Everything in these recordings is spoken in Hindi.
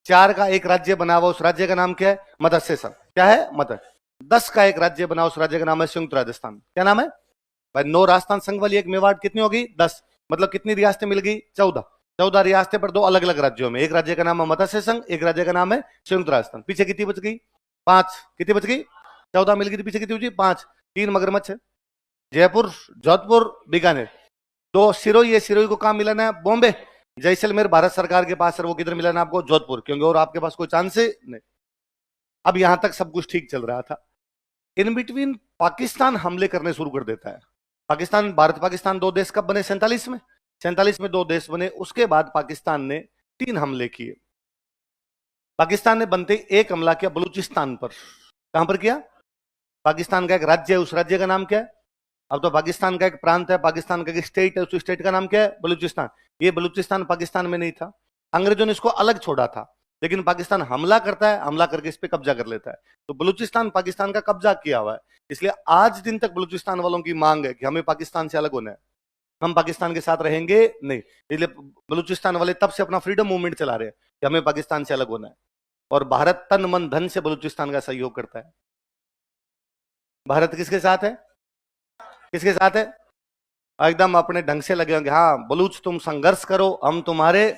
4 का एक राज्य बना हुआ, उस राज्य का नाम क्या है? मत्स्य संघ। क्या है? मत्स्य। 10 का एक राज्य बना, उस राज्य का नाम है संयुक्त राजस्थान। क्या नाम है भाई? 9 राजस्थान संघ वाली एक मेवाड़ कितनी होगी? 10। मतलब कितनी रियासतें मिल गई? 14। 14 रियासतें पर 2 अलग अलग राज्यों में। एक राज्य का नाम है मत्स्य संघ, एक राज्य का नाम है संयुक्त राजस्थान। पीछे कितनी बच गई? 5। कितनी बच गई? 14 मिल गई थी, पीछे कितनी बची? 5। 3 मगरमच्छ है, जयपुर, जोधपुर, बीकानेर। 2 सिरोही है, सिरोही को कहां मिलाना है? बॉम्बे। जैसलमेर भारत सरकार के पास है, वो किधर मिलाना है आपको? जोधपुर, क्योंकि और आपके पास कोई चांस है नहीं। अब यहां तक सब कुछ ठीक चल रहा था। इन बिटवीन पाकिस्तान हमले करने शुरू कर देता है। पाकिस्तान, भारत पाकिस्तान 2 देश कब बने? 47 में। 47 में 2 देश बने। उसके बाद पाकिस्तान ने 3 हमले किए। पाकिस्तान ने बनते एक हमला किया बलूचिस्तान पर। कहां पर किया? पाकिस्तान का एक राज्य है, उस राज्य का नाम क्या है? अब तो पाकिस्तान का एक प्रांत है, पाकिस्तान का एक स्टेट है, उस स्टेट का नाम क्या है? बलूचिस्तान। ये बलूचिस्तान पाकिस्तान में नहीं था, अंग्रेजों ने इसको अलग छोड़ा था। लेकिन पाकिस्तान हमला करता है, हमला करके इस पे कब्जा कर लेता है। तो बलूचिस्तान पाकिस्तान का कब्जा किया हुआ है। इसलिए आज दिन तक बलूचिस्तान वालों की मांग है कि हमें पाकिस्तान से अलग होना है, हम पाकिस्तान के साथ रहेंगे नहीं। इसलिए बलूचिस्तान वाले तब से अपना फ्रीडम मूवमेंट चला रहे हैं कि हमें पाकिस्तान से अलग होना है। और भारत तन मन धन से बलूचिस्तान का सहयोग करता है। भारत किसके साथ है? किसके साथ है? एकदम अपने ढंग से लगे होंगे, हाँ बलूच तुम संघर्ष करो, हम तुम्हारे,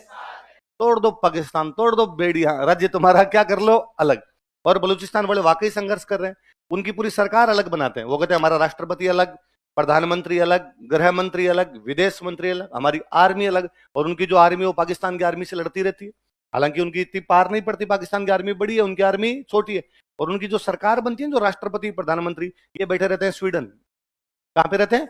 तोड़ दो पाकिस्तान, तोड़ दो बेड़ी, हाँ राज्य तुम्हारा क्या कर लो अलग। और बलूचिस्तान वाले वाकई संघर्ष कर रहे हैं। उनकी पूरी सरकार अलग बनाते हैं। वो कहते हैं हमारा राष्ट्रपति अलग, प्रधानमंत्री अलग, गृह मंत्री अलग, विदेश मंत्री अलग, हमारी आर्मी अलग। और उनकी जो आर्मी है वो पाकिस्तान की आर्मी से लड़ती रहती है। हालांकि उनकी इतनी पार नहीं पड़ती, पाकिस्तान की आर्मी बड़ी है, उनकी आर्मी छोटी है। और उनकी जो सरकार बनती है, जो राष्ट्रपति प्रधानमंत्री, ये बैठे रहते हैं स्वीडन। कहां पे रहते हैं?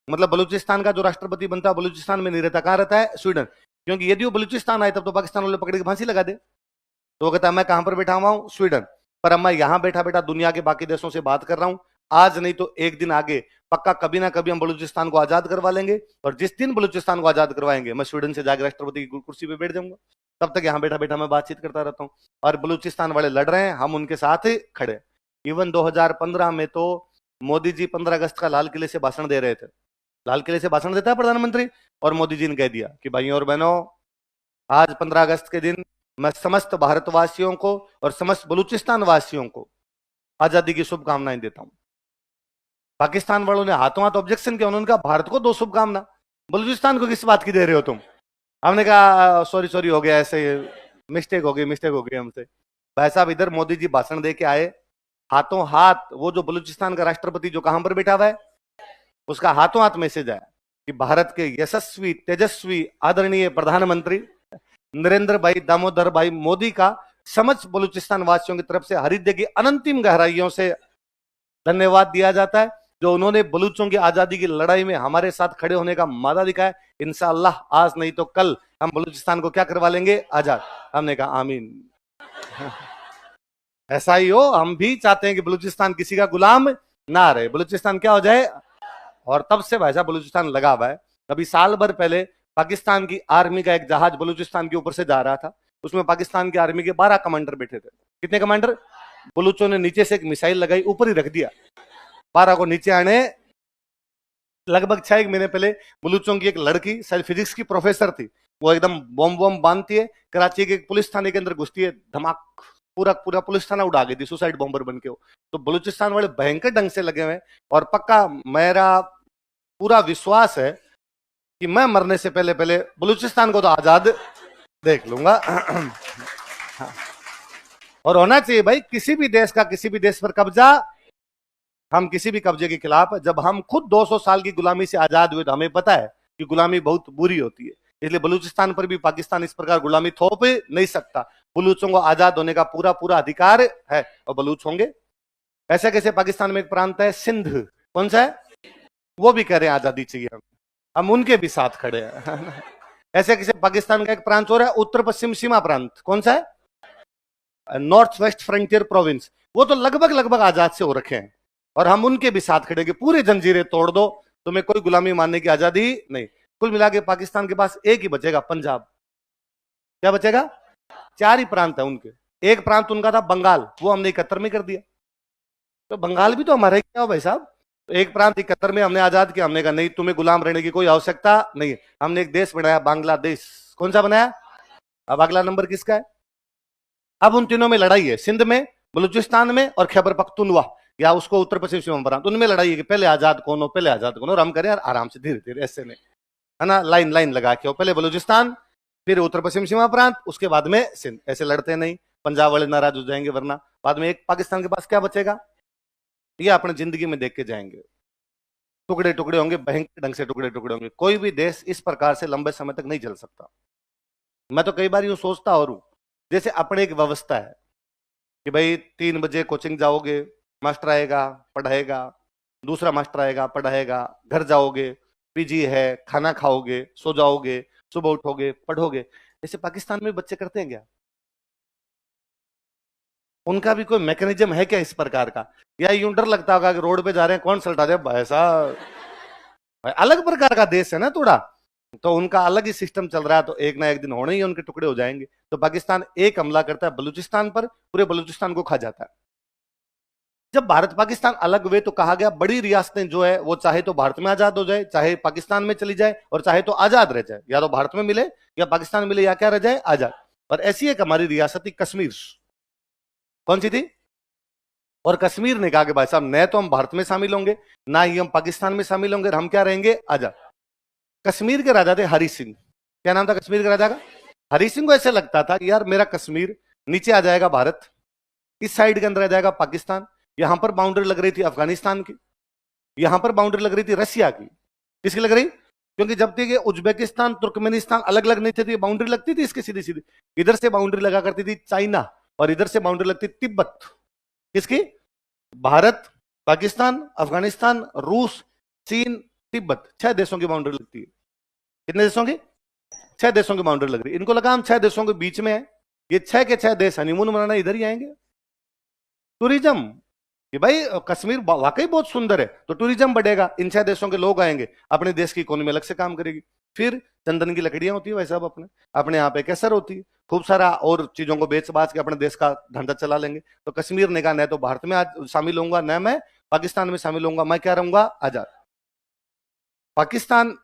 मतलब बलूचिस्तान का जो राष्ट्रपति बनता है बलूचिस्तान में नहीं रहता, कहां रहता है? स्वीडन। क्योंकि यदि वो बलूचिस्तान आए तब तो पाकिस्तान वाले पकड़ के फांसी लगा दे। तो वो कहता है मैं कहां पर बैठा हुआ हूं? स्वीडन। पर अब मैं यहां बैठा बैठा दुनिया के बाकी देशों से बात कर रहा हूं। आज नहीं तो एक दिन आगे पक्का कभी ना कभी हम बलूचिस्तान को आजाद करवा लेंगे। और जिस दिन बलूचिस्तान को आजाद करवाएंगे, मैं स्वीडन से जाकर राष्ट्रपति की कुर्सी पे बैठ जाऊंगा। तब तक यहां बैठा बैठा मैं बातचीत करता रहता हूं। और बलूचिस्तान वाले लड़ रहे हैं, हम उनके साथ खड़े। इवन 2015 में तो मोदी जी 15 अगस्त का लाल किले से भाषण दे रहे थे। लाल किले से भाषण देता है प्रधानमंत्री, और मोदी जी ने कह दिया कि भाइयों और बहनों, आज 15 अगस्त के दिन मैं समस्त भारतवासियों को और समस्त बलूचिस्तान वासियों को आजादी की शुभकामनाएं देता हूं। पाकिस्तान वालों ने हाथों हाथ ऑब्जेक्शन किया। उन्होंने कहा भारत को 2 शुभकामना, बलूचिस्तान को किस बात की दे रहे हो तुम? हमने कहा सॉरी सॉरी हो गया, ऐसे मिस्टेक हो गई हमसे। भाई साहब, इधर मोदी जी भाषण दे के आए, हाथों हाथ वो जो बलूचिस्तान का राष्ट्रपति जो कहां पर बैठा हुआ है, उसका हाथों हाथ मैसेज आया कि भारत के यशस्वी तेजस्वी आदरणीय प्रधानमंत्री नरेंद्र भाई दामोदर भाई मोदी का समस्त बलूचिस्तान वासियों की तरफ से हृदय की अनंतिम गहराइयों से धन्यवाद दिया जाता है, जो उन्होंने बलूचों की आजादी की लड़ाई में हमारे साथ खड़े होने का मादा दिखाया। इंशाअल्लाह आज नहीं तो कल हम बलूचिस्तान को क्या करवा लेंगे? आजाद। हमने कहा आमीन। ऐसा ही हो, हम भी चाहते हैं कि बलूचिस्तान किसी का गुलाम ना रहे, बलूचिस्तान क्या हो जाए। और तब से भाई साहब बलूचिस्तान लगा हुआ है। अभी साल भर पहले पाकिस्तान की आर्मी का एक जहाज बलूचिस्तान के ऊपर से जा रहा था। उसमें पाकिस्तान की आर्मी के 12 कमांडर बैठे थे। कितने कमांडर? बलूचों ने नीचे से एक मिसाइल लगाई, ऊपर ही रख दिया। 12 को नीचे आने लगभग 6 महीने पहले बलूचों की एक लड़की, शायद फिजिक्स की प्रोफेसर थी, वो एकदम बॉम्ब वॉम्ब बांधती है, कराची के पुलिस थाने के अंदर घुसती है, धमाक, पूरा पूरा पुलिस थाना उड़ा गई थी, सुसाइड बॉम्बर बन के हो। तो बलूचिस्तान वाले भयंकर ढंग से लगे हुए। और पक्का मेरा पूरा विश्वास है कि मैं मरने से पहले पहले बलूचिस्तान को तो आजाद देख लूंगा। और होना चाहिए भाई, किसी भी देश का किसी भी देश पर कब्जा, हम किसी भी कब्जे के खिलाफ। जब हम खुद 200 साल की गुलामी से आजाद हुए तो हमें पता है कि गुलामी बहुत बुरी होती है। इसलिए बलूचिस्तान पर भी पाकिस्तान इस प्रकार गुलामी थोप नहीं सकता। बलूचों को आजाद होने का पूरा पूरा अधिकार है, और बलूच होंगे। ऐसे कैसे पाकिस्तान में एक प्रांत है सिंध, कौन सा है? वो भी कह रहे हैं आजादी चाहिए, हम उनके भी साथ खड़े हैं। ऐसे कैसे पाकिस्तान का एक प्रांत हो रहा है उत्तर पश्चिम सीमा प्रांत, कौन सा है? नॉर्थ वेस्ट फ्रंटियर प्रोविंस, वो तो लगभग लगभग आजाद से हो रखे हैं। और हम उनके भी साथ खड़ेंगे, पूरी जंजीरें तोड़ दो, तुम्हें कोई गुलामी मानने की आजादी नहीं। कुल मिला के पाकिस्तान के पास एक ही बचेगा, पंजाब। क्या बचेगा? 4 ही प्रांत है उनके। एक प्रांत उनका था बंगाल, वो हमने 71 में कर दिया। तो बंगाल भी तो हमारा ही क्या हो भाई साहब। तो एक प्रांत 71 में हमने आजाद किया। हमने कहा नहीं, तुम्हें गुलाम रहने की कोई आवश्यकता नहीं है। हमने एक देश बनाया बांग्लादेश, कौन सा बनाया? अब अगला नंबर किसका है? अब उन तीनों में लड़ाई है, सिंध में, बलूचिस्तान में और खैबर पख्तूनवा, या उसको उत्तर पश्चिम सीमा प्रांत, उनमें लड़ाई है कि पहले आजाद कौन हो, पहले आजाद कौन हो। और हम करें यार आराम से, धीरे धीरे, ऐसे नहीं, है ना, लाइन लाइन लगा के हो, पहले बलूचिस्तान, फिर उत्तर पश्चिम सीमा प्रांत, उसके बाद में सिंध। ऐसे लड़ते नहीं, पंजाब वाले नाराज हो जाएंगे, वरना बाद में एक पाकिस्तान के पास क्या बचेगा? ये अपने जिंदगी में देख के जाएंगे, टुकड़े टुकड़े होंगे, भयंकर ढंग से टुकड़े टुकड़े होंगे। कोई भी देश इस प्रकार से लंबे समय तक नहीं चल सकता। मैं तो कई बार यूं सोचता और हूं, जैसे अपने एक व्यवस्था है कि भाई 3 बजे कोचिंग जाओगे, मास्टर आएगा पढ़ाएगा, दूसरा मास्टर आएगा पढ़ाएगा, घर जाओगे, पीजी है, खाना खाओगे, सो जाओगे, सुबह उठोगे, पढ़ोगे। जैसे पाकिस्तान में बच्चे करते हैं क्या? उनका भी कोई मैकेनिज्म है क्या इस प्रकार का? या यूं डर लगता होगा कि रोड पे जा रहे हैं, कौन सल्टा दे भाई साहब। भाई अलग प्रकार का देश है ना थोड़ा, तो उनका अलग ही सिस्टम चल रहा है, तो एक ना एक दिन होने ही उनके टुकड़े हो जाएंगे। तो पाकिस्तान एक हमला करता है बलूचिस्तान पर, पूरे बलूचिस्तान को खा जाता है। जब भारत पाकिस्तान अलग हुए तो कहा गया बड़ी रियासतें जो है वो चाहे तो भारत में आजाद हो जाए, चाहे पाकिस्तान में चली जाए, और चाहे तो आजाद रह जाए, या तो भारत में मिले या पाकिस्तान मिले, या क्या रह जाए, आजाद। पर ऐसी एक हमारी रियासत थी कश्मीर। कौन सी थी? और कश्मीर ने कहा कि भाई साहब न तो हम भारत में शामिल होंगे, ना ही हम पाकिस्तान में शामिल होंगे, हम क्या रहेंगे, आजाद। कश्मीर के राजा थे हरि सिंह। क्या नाम था कश्मीर के राजा का? हरि सिंह को ऐसे लगता था कि यार मेरा कश्मीर नीचे आ जाएगा भारत, इस साइड के अंदर आ जाएगा पाकिस्तान, यहां पर बाउंड्री लग रही थी अफगानिस्तान की, यहां पर बाउंड्री लग रही थी रशिया की। किसकी लग रही? क्योंकि जब तक ये उज्बेकिस्तान तुर्कमेनिस्तान अलग अलग नहीं थे तो ये बाउंड्री लगती थी इसकी सीधी सीधी। इधर से बाउंड्री लगा करती थी चाइना, और इधर से बाउंड्री लगती तिब्बत। किसकी? भारत, पाकिस्तान, अफगानिस्तान, रूस, चीन, तिब्बत, 6 देशों की बाउंड्री लगती है। कितने देशों की? 6 देशों की बाउंड्री लग रही है। इनको लगा हम 6 देशों के बीच में है, ये 6 के 6 देश हनीमून मनाना इधर ही आएंगे। टूरिज्म, कि भाई कश्मीर वाकई बहुत सुंदर है, तो टूरिज्म बढ़ेगा, इन 6 देशों के लोग आएंगे, अपने देश की इकोनॉमी अलग से काम करेगी। फिर चंदन की लकड़ियां होती है भाई साहब, अपने अपने यहाँ पे केसर होती है, खूब सारा और चीजों को बेच बाच के अपने देश का धंधा चला लेंगे। तो कश्मीर ने कहा न तो भारत में शामिल होऊंगा, न मैं पाकिस्तान में शामिल होऊंगा, मैं क्या रहूंगा, आजाद। पाकिस्तान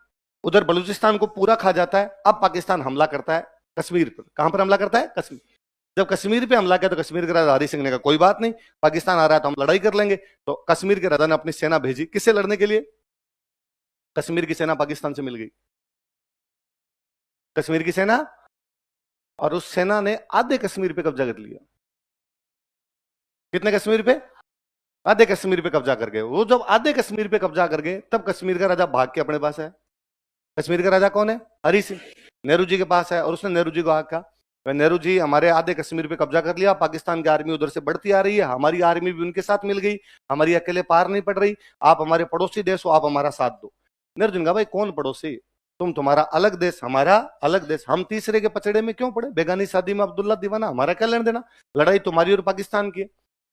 उधर बलूचिस्तान को पूरा खा जाता है। अब पाकिस्तान हमला करता है कश्मीर पर। कहां पर हमला करता है? कश्मीर। जब कश्मीर पे हमला किया तो कश्मीर के राजा हरि सिंह ने कहा कोई बात नहीं, पाकिस्तान आ रहा है तो हम लड़ाई कर लेंगे। तो कश्मीर के राजा ने अपनी सेना भेजी, किससे लड़ने के लिए? कश्मीर की सेना पाकिस्तान से मिल गई, कश्मीर की सेना, और उस सेना ने आधे कश्मीर पे कब्जा कर लिया। कितने कश्मीर पे? आधे कश्मीर पे कब्जा कर गए। वो जब आधे कश्मीर पे कब्जा कर गए तब कश्मीर का राजा भाग के अपने पास है। कश्मीर का राजा कौन है? हरि सिंह। नेहरू जी के पास है, और उसने नेहरू जी को आका, नेहरू जी हमारे आधे कश्मीर पे कब्जा कर लिया, पाकिस्तान की आर्मी उधर से बढ़ती आ रही है, हमारी आर्मी भी उनके साथ मिल गई, हमारी अकेले पार नहीं पड़ रही, आप हमारे पड़ोसी देश हो, आप हमारा साथ दो। नेहरू जी ने कहा भाई कौन पड़ोसी? तुम्हारा अलग देश, हमारा अलग देश, हम तीसरे के पचड़े में क्यों पड़े? बेगानी शादी में अब्दुल्ला दीवाना, हमारा क्या लेना देना? लड़ाई तुम्हारी और पाकिस्तान की है।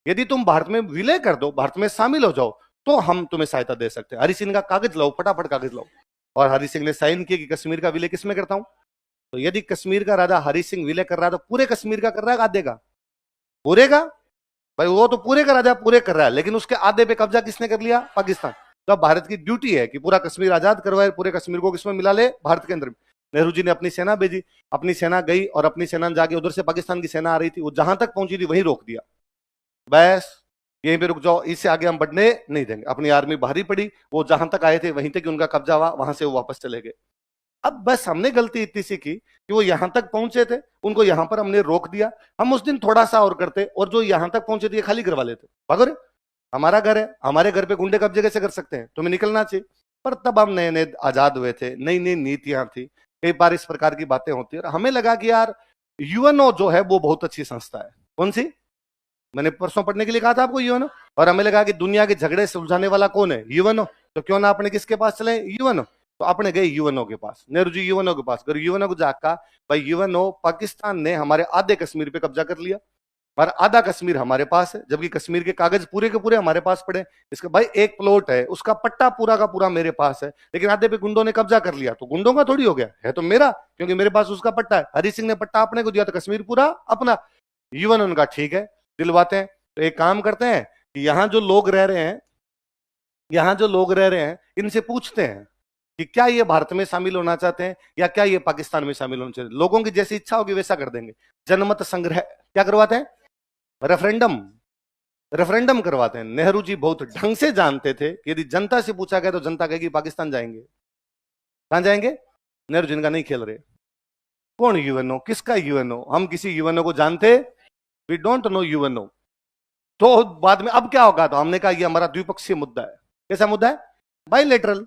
यदि तुम भारत में विलय कर दो, भारत में शामिल हो जाओ, तो हम तुम्हें सहायता दे सकते हैं। हरि सिंह का कागज लाओ, फटाफट कागज लाओ। और हरि सिंह ने साइन किया कि कश्मीर का विलय किसमें करता हूं। तो यदि कश्मीर का राजा हरि सिंह विलय कर रहा है तो पूरे कश्मीर का कर रहा है, आधे का? पूरे का। भाई वो तो पूरे का राजा पूरे कर रहा है, लेकिन उसके आधे पे कब्जा किसने कर लिया? पाकिस्तान। तो अब भारत की ड्यूटी है कि पूरा कश्मीर आजाद करवाए, पूरे कश्मीर को किसमें मिला ले? भारत के अंदर। नेहरू जी ने अपनी सेना भेजी, अपनी सेना गई, और अपनी सेना जाके उधर से पाकिस्तान की सेना आ रही थी, वो जहां तक पहुंची थी वहीं रोक दिया, बस यहीं पे रुक जाओ, इससे आगे हम बढ़ने नहीं देंगे। अपनी आर्मी भारी पड़ी, वो जहां तक आए थे वहीं तक उनका कब्जा हुआ, वहां से वो वापस चले गए। अब बस हमने गलती इतनी सी की कि वो यहां तक पहुंचे थे, उनको यहां पर हमने रोक दिया। हम उस दिन थोड़ा सा और करते, और जो यहां तक पहुंचे थे ये खाली करवा लेते। भागो रे, हमारा घर है, हमारे घर पे गुंडे कब्जे कैसे कर सकते हैं? तुम्हें निकलना चाहिए। पर तब हम नए नए आजाद हुए थे, नई नई नीतियां थी, कई बार इस प्रकार की बातें होती है, और हमें लगा कि यार यूएनओ जो है वो बहुत अच्छी संस्था है। कौन सी? मैंने परसों पढ़ने के लिए कहा था आपको, यूएनओ। और हमें लगा कि दुनिया के झगड़े सुलझाने वाला कौन है? यूएनओ। तो क्यों ना अपने किसके पास चले? यूएनओ। तो अपने गए यूएनओ के पास, नेहरू जी यूएनओ के पास गए। यूएनओ को जाकर भाई यूएनओ, पाकिस्तान ने हमारे आधे कश्मीर पे कब्जा कर लिया, और आधा कश्मीर हमारे पास है, जबकि कश्मीर के कागज पूरे के पूरे हमारे पास पड़े। इसका भाई एक प्लॉट है, उसका पट्टा पूरा का पूरा मेरे पास है, लेकिन आधे पे गुंडों ने कब्जा कर लिया, तो गुंडों का थोड़ी हो गया, है तो मेरा, क्योंकि मेरे पास उसका पट्टा है। हरि सिंह ने पट्टा अपने को दिया तो कश्मीर पूरा अपना। यूएनओ उनका ठीक है, दिलवाते हैं। तो एक काम करते हैं कि यहाँ जो लोग रह रहे हैं, यहाँ जो लोग रह रहे हैं इनसे पूछते हैं कि क्या ये भारत में शामिल होना चाहते हैं या क्या ये पाकिस्तान में शामिल होना चाहते हैं। लोगों की जैसी इच्छा होगी वैसा कर देंगे। जनमत संग्रह क्या करवाते हैं? रेफरेंडम। रेफरेंडम करवाते हैं। नेहरू जी बहुत ढंग से जानते थे कि यदि जनता से पूछा गया तो जनता कहेगी पाकिस्तान जाएंगे। कहां जाएंगे? नेहरू जी का नहीं खेल रहे। कौन यूएनओ? किसका यूएनओ? हम किसी यूएनओ को जानते? We don't know UNO. तो बाद में अब क्या होगा? तो हमने कहा ये हमारा द्विपक्षीय मुद्दा है। कैसा मुद्दा है? बाइलेटरल।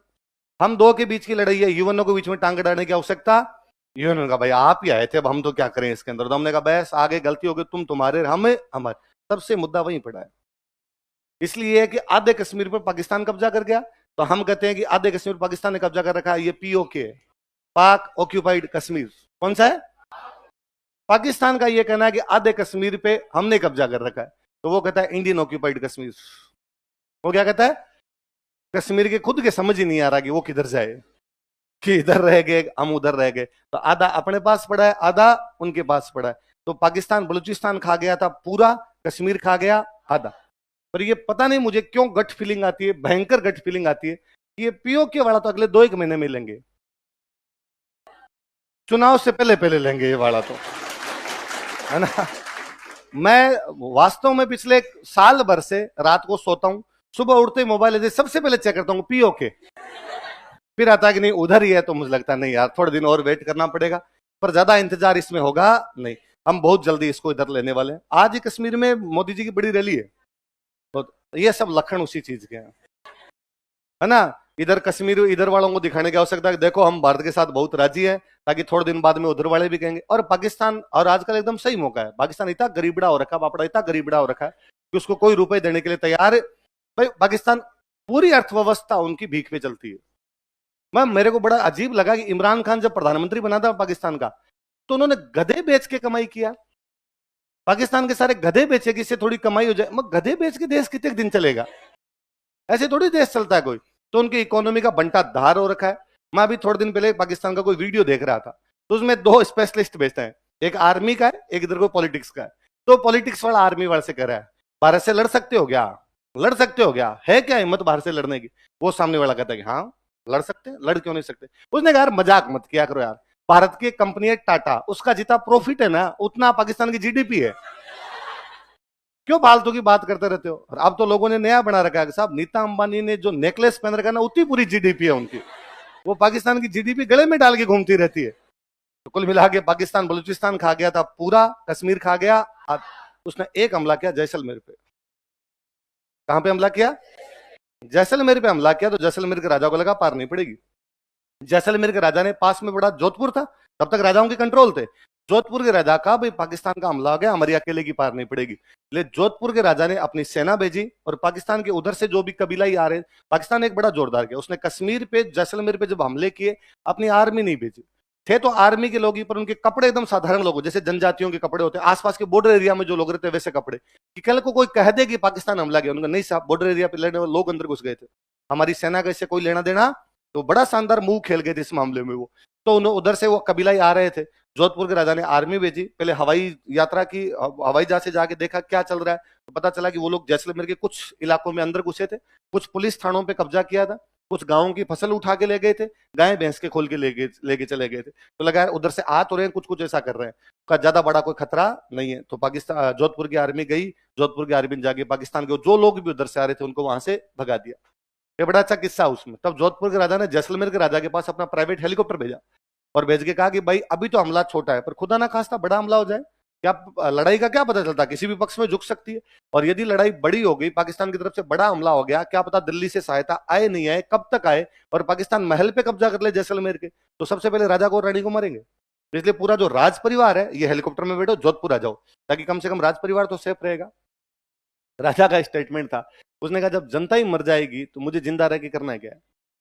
हम दो के बीच की लड़ाई है, यूएनओ को बीच में टांग डालने की आवश्यकता। यूएनओ का भाई आप ही आए थे, अब हम तो क्या करें इसके अंदर। तो हमने कहा बस आगे गलती हो गई, तुम तुम्हारे हमें हमारे, तब से मुद्दा वहीं पड़ा है। इसलिए है कि आधे कश्मीर पर पाकिस्तान कब्जा कर गया, तो हम कहते हैं कि आधे कश्मीर पाकिस्तान ने कब्जा कर रखा है। ये पीओके, पाक ऑक्यूपाइड कश्मीर। कौन सा है? पाकिस्तान का ये कहना है कि आधे कश्मीर पे हमने कब्जा कर रखा है, तो वो कहता है इंडियन ऑक्यूपाइड कश्मीर। वो क्या कहता है? कश्मीर के खुद के समझ ही नहीं आ रहा कि वो किधर जाए, कि इधर रह गए हम उधर रह गए। तो आधा अपने पास पड़ा है, आधा उनके पास पड़ा है। तो पाकिस्तान बलूचिस्तान खा गया था पूरा, कश्मीर खा गया आधा। पर ये पता नहीं मुझे क्यों गट फीलिंग आती है, भयंकर गट फीलिंग आती है कि ये पीओके वाला तो अगले 2-1 महीने में लेंगे, चुनाव से पहले पहले लेंगे ये वाला तो, है ना। मैं वास्तव में पिछले साल भर से रात को सोता हूं, सुबह उठते ही मोबाइल सबसे पहले चेक करता हूं पीओके, फिर आता है कि नहीं उधर ही है। तो मुझे लगता है नहीं यार, थोड़े दिन और वेट करना पड़ेगा, पर ज्यादा इंतजार इसमें होगा नहीं। हम बहुत जल्दी इसको इधर लेने वाले हैं। आज ही कश्मीर में मोदी जी की बड़ी रैली है, तो ये सब लक्षण उसी चीज के हैं, है ना। इधर कश्मीर इधर वालों को दिखाने की आवश्यकता है देखो हम भारत के साथ बहुत राजी है, ताकि थोड़े दिन बाद में उधर वाले भी कहेंगे। और पाकिस्तान, और आजकल एकदम सही मौका है, पाकिस्तान इतना गरीबड़ा हो रखा है, बापड़ा इतना गरीबड़ा हो रखा है कि उसको कोई रुपए देने के लिए तैयार है। भाई पाकिस्तान पूरी अर्थव्यवस्था उनकी भीख पे चलती है। मेरे को बड़ा अजीब लगा कि इमरान खान जब प्रधानमंत्री बना था पाकिस्तान का, तो उन्होंने गधे बेच के कमाई किया। पाकिस्तान के सारे गधे बेचे कि इससे थोड़ी कमाई हो जाए। गधे बेच के देश कितने दिन चलेगा? ऐसे थोड़ी देश चलता है कोई। तो उनकी इकोनॉमी का बंटा धार हो रखा है। मैं अभी थोड़े दिन पहले पाकिस्तान का कोई वीडियो देख रहा था, तो उसमें 2 स्पेशलिस्ट भेजते हैं, एक आर्मी का है, एक इधर को पॉलिटिक्स का है। तो पॉलिटिक्स वाला आर्मी वाले से कह रहा है भारत से लड़ सकते हो क्या? लड़ सकते हो क्या? है क्या हिम्मत भारत से लड़ने की? वो सामने वाला कहता है कि हाँ लड़ सकते हैं। लड़ क्यों नहीं सकते? उसने कहा यार मजाक मत किया करो यार, भारत की कंपनी है टाटा, उसका जितना प्रॉफिट है ना उतना पाकिस्तान की जीडीपी है। क्यों फालतू की बात करते रहते हो? और अब तो लोगों ने नया बना रखा है साहब, नीता अंबानी ने जो नेकलेस पहन रखा है ना, उतनी पूरी जीडीपी है उनकी। वो पाकिस्तान की जीडीपी गले में डाल के घूमती रहती है। तो कुल मिला के पाकिस्तान बलूचिस्तान खा गया था पूरा, कश्मीर खा गया। उसने एक हमला किया जैसलमेर पे। कहां पे हमला किया? जैसलमेर पे हमला किया। तो जैसलमेर के राजा को लगा पार नहीं पड़ेगी। जैसलमेर के राजा ने, पास में बड़ा जोधपुर था, तब तक राजाओं के कंट्रोल थे। जोधपुर के राजा का भाई पाकिस्तान का हमला आ गया, हमारी अकेले की पार नहीं पड़ेगी। लेकिन जोधपुर के राजा ने अपनी सेना भेजी, और पाकिस्तान के उधर से जो भी कबीला ही आ रहे, पाकिस्तान ने एक बड़ा जोरदार किया, उसने कश्मीर पे जैसलमेर पे जब हमले किए, अपनी आर्मी नहीं भेजी। थे तो आर्मी के लोग ही, पर उनके कपड़े एकदम साधारण लोगों जैसे जनजातियों के कपड़े होते हैं, आसपास के बॉर्डर एरिया में जो लोग रहते हैं वैसे कपड़े। कि कल को कोई कह दे कि पाकिस्तान हमला किया, उनका नहीं साहब, बॉर्डर एरिया पे लड़ने वाले लोग अंदर घुस गए थे, हमारी सेना का इससे कोई लेना देना। तो बड़ा शानदार मुंह खेल गए थे इस मामले में वो। तो उन्हें उधर से वो कबीला ही आ रहे थे। जोधपुर के राजा ने आर्मी भेजी, पहले हवाई यात्रा की, हवाई जहाज से जाके देखा क्या चल रहा है। तो पता चला कि वो लोग जैसलमेर के कुछ इलाकों में अंदर घुसे थे, कुछ पुलिस थानों पे कब्जा किया था, कुछ गांवों की फसल उठा के ले गए थे, गाय भैंस के खोल के लेके चले गए थे। तो लगा उधर से आ तो रहे हैं, कुछ कुछ ऐसा कर रहे हैं, का ज्यादा बड़ा कोई खतरा नहीं है। तो पाकिस्तान, जोधपुर की आर्मी गई, जोधपुर की आर्मी ने जाके पाकिस्तान के जो लोग भी उधर से आ रहे थे उनको वहां से भगा दिया। ये बड़ा अच्छा किस्सा उसमें। तब जोधपुर के राजा ने जैसलमेर के राजा के पास अपना प्राइवेट हेलीकॉप्टर भेजा, और भेज के कहा कि भाई अभी तो हमला छोटा है, पर खुदा ना खास्ता बड़ा हमला हो जाए, क्या लड़ाई का क्या पता चलता, किसी भी पक्ष में झुक सकती है। और यदि लड़ाई बड़ी हो गई, पाकिस्तान की तरफ से बड़ा हमला हो गया, क्या पता दिल्ली से सहायता आए नहीं आए, कब तक आए, और पाकिस्तान महल पे कब्जा कर ले जैसलमेर के, तो सबसे पहले राजा को और रानी को मारेंगे। इसलिए पूरा जो राज परिवार है ये हेलीकॉप्टर में बैठो, जोधपुर आ जाओ, ताकि कम से कम राज परिवार तो सेफ रहेगा। राजा का स्टेटमेंट था, उसने कहा जब जनता ही मर जाएगी तो मुझे जिंदा रह के करना है क्या?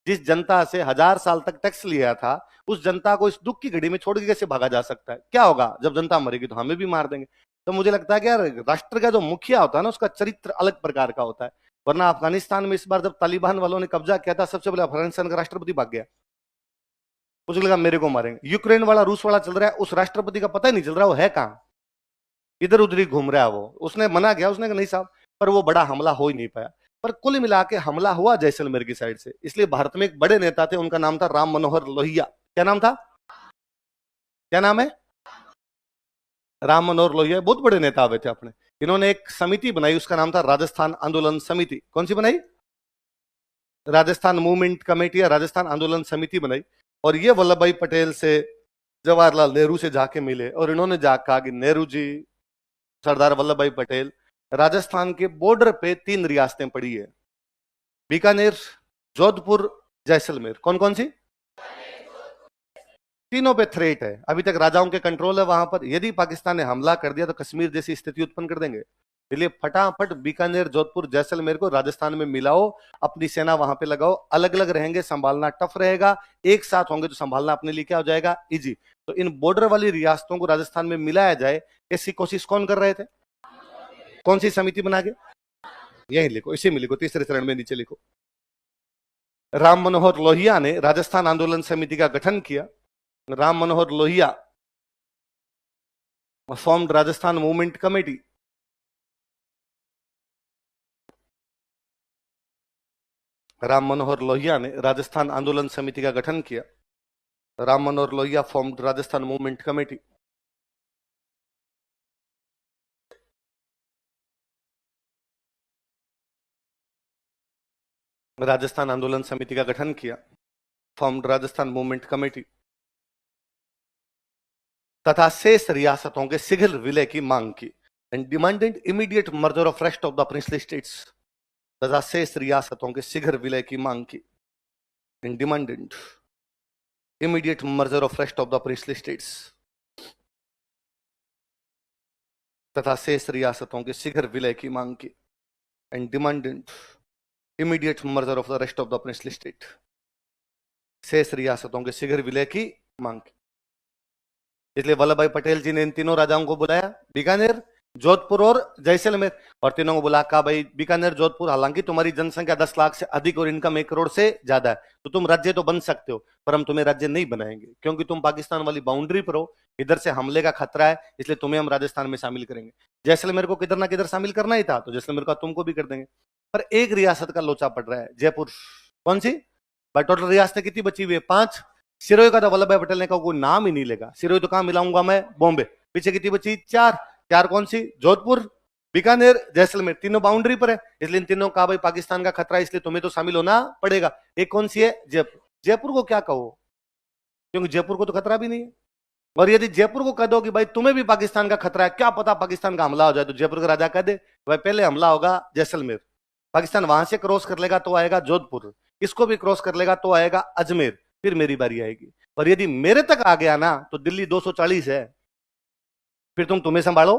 जिस जनता से 1000 साल तक टैक्स लिया था, उस जनता को इस दुख की घड़ी में छोड़ के कैसे भागा जा सकता है? क्या होगा जब जनता मरेगी? तो हमें भी मार देंगे। तो मुझे लगता है कि यार राष्ट्र का जो मुखिया होता है ना, उसका चरित्र अलग प्रकार का होता है। वरना अफगानिस्तान में इस बार जब तालिबान वालों ने कब्जा किया था, सबसे पहले अफगानिस्तान का राष्ट्रपति भाग गया, मुझे लगा मेरे को मारेंगे। यूक्रेन वाला, रूस वाला चल रहा है, उस राष्ट्रपति का पता ही नहीं चल रहा वो है कहां, इधर उधर ही घूम रहा है वो। उसने मना किया, उसने कहा नहीं साहब, पर वो बड़ा हमला हो ही नहीं पाया। पर कुल मिला के हमला हुआ जैसलमेर की साइड से। इसलिए भारत में एक बड़े नेता थे, उनका नाम था राम मनोहर लोहिया। क्या नाम था? क्या नाम है? राम मनोहर लोहिया बहुत बड़े नेता हुए थे अपने। इन्होंने एक समिति बनाई, उसका नाम था राजस्थान आंदोलन समिति। कौन सी बनाई? राजस्थान मूवमेंट कमेटी या राजस्थान आंदोलन समिति बनाई। और ये वल्लभ भाई पटेल से, जवाहरलाल नेहरू से जाके मिले और इन्होंने जाकर कहा कि नेहरू जी, सरदार वल्लभ भाई पटेल, राजस्थान के बॉर्डर पे 3 रियासतें पड़ी है, बीकानेर, जोधपुर, जैसलमेर। कौन कौन सी? तीनों पे थ्रेट है, अभी तक राजाओं के कंट्रोल है वहां पर। यदि पाकिस्तान ने हमला कर दिया तो कश्मीर जैसी स्थिति उत्पन्न कर देंगे। इसलिए फटाफट बीकानेर, जोधपुर, जैसलमेर को राजस्थान में मिलाओ, अपनी सेना वहां पे लगाओ। अलग अलग रहेंगे, संभालना टफ रहेगा। एक साथ होंगे तो संभालना अपने लिए क्या हो जाएगा? इजी। तो इन बॉर्डर वाली रियासतों को राजस्थान में मिलाया जाए, ऐसी कोशिश कौन कर रहे थे? कौन सी समिति बना के? यही लिखो, इसी में लिखो, तीसरे चरण में नीचे लिखो। राम मनोहर लोहिया ने राजस्थान आंदोलन समिति का गठन किया। Ram Manohar Lohia formed Rajasthan movement committee. Ram Manohar Lohia ने राजस्थान आंदोलन समिति का गठन किया। Ram Manohar Lohia formed Rajasthan movement committee. Rajasthan आंदोलन समिति का गठन किया, फॉर्म्ड राजस्थान मूवमेंट कमेटी, तथा शेष रियासतों के शीघ्र विलय की मांग की and demanded immediate merger of rest of the princely states. तथा शेष रियासतों के शीघ्र विलय की मांग की and demanded immediate merger of rest of the princely states. तथा शेष रियासतों के शीघ्र विलय की मांग की and demanded immediate merger of the rest of the princely state. शेष रियासतों के शीघ्र विलय की मांग की। इसलिए वल्लभ भाई पटेल जी ने इन तीनों राजाओं को बुलाया, बीकानेर, जोधपुर और जैसलमेर, और तीनों को बुला कहा, भाई बीकानेर, जोधपुर, हालांकि तुम्हारी जनसंख्या 10 लाख से अधिक और इनकम 1 करोड़ से ज्यादा है, तो तुम राज्य तो बन सकते हो, पर हम तुम्हें राज्य नहीं बनाएंगे, क्योंकि तुम पाकिस्तान वाली बाउंड्री पर हो, इधर से हमले का खतरा है, इसलिए तुम्हें हम राजस्थान में शामिल करेंगे। जैसलमेर को किधर ना किधर शामिल करना ही था, तो जैसलमेर का तुमको भी कर देंगे। पर एक रियासत का लोचा पड़ रहा है, जयपुर। कौन सी? भाई टोटल रियासतें कितनी बची हुई है? 5। सिरोही का तो वल्लभ भाई पटेल ने कहा कोई नाम ही नहीं लेगा, सिरोही तो कहां मिलाऊंगा मैं? बॉम्बे। पीछे कितनी बची? 4। 4 कौन सी? जोधपुर, बीकानेर, जैसलमेर, तीनों बाउंड्री पर है, इसलिए इन तीनों का भाई पाकिस्तान का खतरा है, इसलिए तुम्हें तो शामिल होना पड़ेगा। एक कौन सी है? जयपुर। जयपुर को क्या कहो, क्योंकि जयपुर को तो खतरा भी नहीं है। और यदि जयपुर को कह दो कि भाई तुम्हें भी पाकिस्तान का खतरा है, क्या पता पाकिस्तान का हमला हो जाए, तो जयपुर का राजा कह दे भाई पहले हमला होगा जैसलमेर, पाकिस्तान वहां से क्रॉस कर लेगा तो आएगा जोधपुर, इसको भी क्रॉस कर लेगा तो आएगा अजमेर, फिर मेरी बारी आएगी। और यदि मेरे तक आ गया ना तो दिल्ली 240 है, फिर तुम्हें संभालो,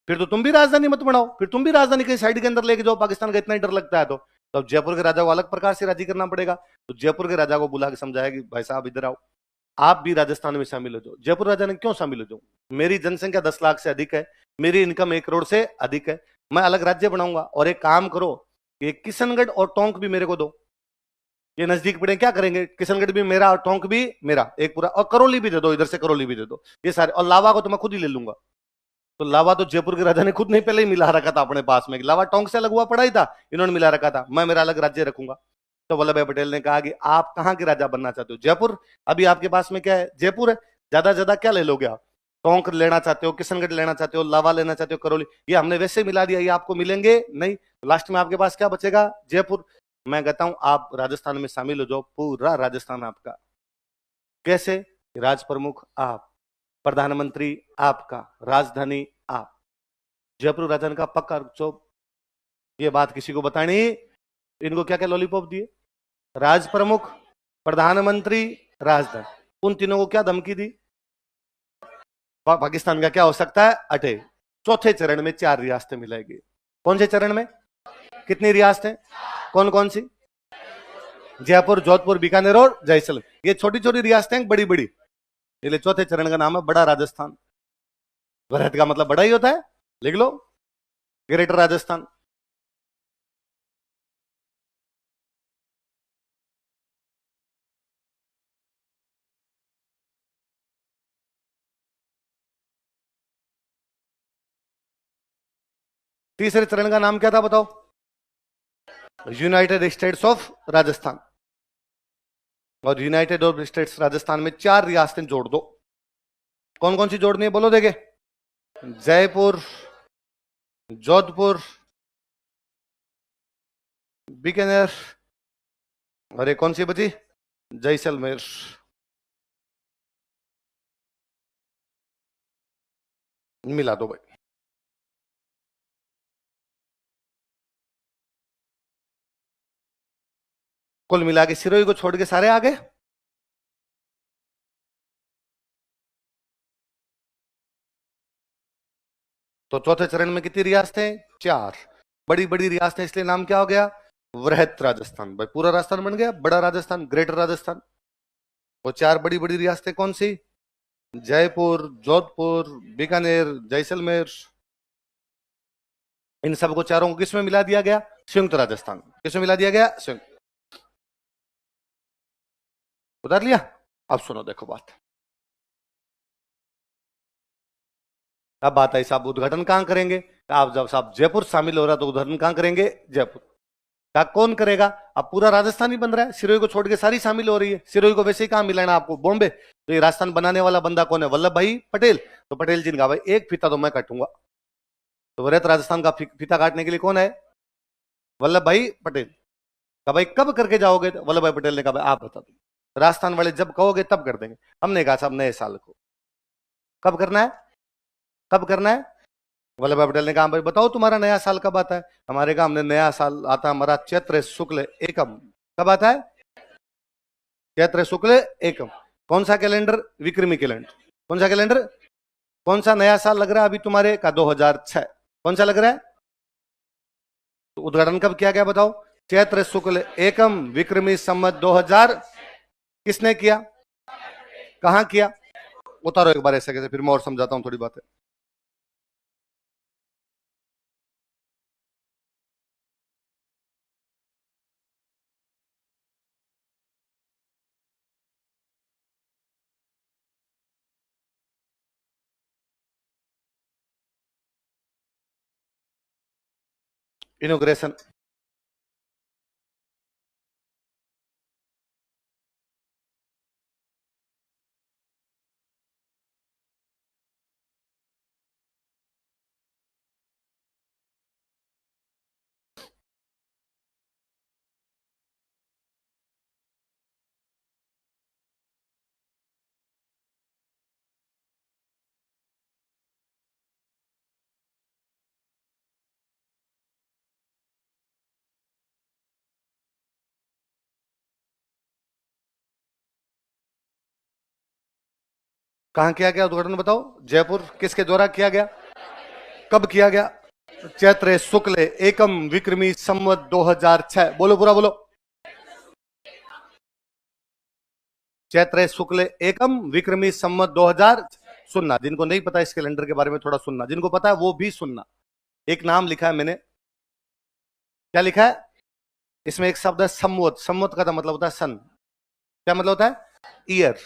फिर तो तुम भी राजधानी मत बनाओ, फिर तुम भी राजधानी के साइड के अंदर लेके जाओ, पाकिस्तान का इतना ही डर लगता है तो अब जयपुर के राजा को अलग प्रकार से राजी करना पड़ेगा। तो जयपुर के राजा को बुला के समझाया कि भाई साहब इधर आओ, आप भी राजस्थान में शामिल हो जाओ। जयपुर राजा ने क्यों शामिल हो जाऊं? मेरी जनसंख्या 10 लाख से अधिक है, मेरी इनकम 1 करोड़ से अधिक है, मैं अलग राज्य बनाऊंगा। और एक काम करो, ये किशनगढ़ और टोंक भी मेरे को दो, ये नजदीक पड़े, क्या करेंगे? किशनगढ़ भी मेरा और टोंक भी मेरा, एक पूरा, और करौली भी दे दो, इधर से करौली भी दे दो, ये सारे। और लावा को तो मैं खुद ही ले लूंगा। तो लावा तो जयपुर के राजा ने खुद नहीं पहले ही मिला रखा था अपने पास में, लावा टोंक से अलग हुआ पड़ा ही था, इन्होंने मिला रखा था, मैं मेरा अलग राज्य रखूंगा। तो वल्लभ भाई पटेल ने कहा कि आप कहां के राजा बनना चाहते हो? जयपुर। अभी आपके पास में क्या है? जयपुर है। ज्यादा ज्यादा क्या ले लोगे आप? टोंक लेना चाहते हो, किशनगढ़ लेना चाहते हो, लावा लेना चाहते हो, करौली, ये हमने वैसे मिला दिया, ये आपको मिलेंगे नहीं। लास्ट में आपके पास क्या बचेगा? जयपुर। मैं कहता हूं आप राजस्थान में शामिल हो जाओ, पूरा राजस्थान आपका। कैसे? राज प्रमुख आप, प्रधानमंत्री आपका, राजधानी आप। जयपुर राजधानी का पक्का चुप, ये बात किसी को बतानी। इनको क्या क्या लॉलीपॉप दिए? राज प्रमुख, प्रधानमंत्री, राजधानी, उन तीनों को क्या धमकी दी? पाकिस्तान का क्या हो सकता है? अटे। चौथे चरण में 4 रियासतें मिलेगी। कौन से चरण में? कितनी रियासतें? कौन कौन सी? जयपुर, जोधपुर, बीकानेर और जैसलमेर, ये छोटी छोटी रियासतें, बड़ी बड़ी, इसलिए चौथे चरण का नाम है बड़ा राजस्थान। बृहद का मतलब बड़ा ही होता है, लिख लो, ग्रेटर राजस्थान। तीसरे चरण का नाम क्या था बताओ? United states of Rajasthan. और यूनाइटेड ऑफ स्टेट्स राजस्थान में 4 रियासतें जोड़ दो। कौन कौन सी जोड़नी है बोलो देखे? जयपुर, जोधपुर, बीकानेर, और एक कौन सी बची? जैसलमेर। मिला दो भाई। कुल मिला के सिरोही को छोड़ के सारे आ गए। तो चौथे चरण में कितनी रियासतें? 4 बड़ी बड़ी रियासतें, इसलिए नाम क्या हो गया? वृहत राजस्थान। भाई पूरा राजस्थान बन गया बड़ा राजस्थान, ग्रेटर राजस्थान। वो 4 बड़ी बड़ी रियासतें कौन सी? जयपुर, जोधपुर, बीकानेर, जैसलमेर। इन सबको चारों को किसमें मिला दिया गया? संयुक्त राजस्थान। किसमें मिला दिया गया? संयुक्त। उतार लिया। अब सुनो देखो बात। अब बात है साहब उद्घाटन कहां करेंगे? आप जब साहब जयपुर शामिल हो रहा तो उद्घाटन कहां करेंगे? जयपुर का। कौन करेगा? अब पूरा राजस्थान ही बन रहा है, सिरोही को छोड़ के सारी शामिल हो रही है। सिरोही को वैसे ही कहां मिलाना आपको? बॉम्बे। तो ये राजस्थान बनाने वाला बंदा कौन है? वल्लभ भाई पटेल। तो पटेल जी ने कहा भाई एक फीता तो मैं काटूंगा। तो वृहत राजस्थान का फीता काटने के लिए कौन है? वल्लभ भाई पटेल। कहा भाई कब करके जाओगे? तो वल्लभ भाई पटेल ने कहा भाई आप बता दो, राजस्थान वाले जब कहोगे तब कर देंगे। हमने कहा साहब नए साल को। कब करना है? कब करना है? वल्लभ भाई पटेल ने कहा भाई बताओ तुम्हारा नया साल कब आता है? हमारे कहा हमने नया साल आता है हमारा चैत्र शुक्ल एकम। कब आता है? चैत्र शुक्ल एकम। कौन सा कैलेंडर? विक्रमी कैलेंडर। कौन सा कैलेंडर? कौन सा नया साल लग रहा है अभी तुम्हारे का? 2006। कौन सा लग रहा है? तो उद्घाटन कब किया गया बताओ? चैत्र शुक्ल एकम विक्रमी संवत 2000। किसने किया? कहां किया? उतारो एक बार ऐसे कैसे, फिर मैं और समझाता हूं थोड़ी बातें। इनोग्रेशन। कहां किया गया उद्घाटन बताओ? जयपुर। किसके द्वारा किया गया? कब किया गया? चैत्र शुक्ल एकम विक्रमी संवत 2006। बोलो पूरा बोलो। चैत्र शुक्ल एकम विक्रमी संवत 2000। सुनना, जिनको नहीं पता इस कैलेंडर के बारे में थोड़ा सुनना, जिनको पता है वो भी सुनना। एक नाम लिखा है मैंने, क्या लिखा है? इसमें एक शब्द है संवत। संवत का मतलब होता है सन। क्या मतलब होता है? ईयर।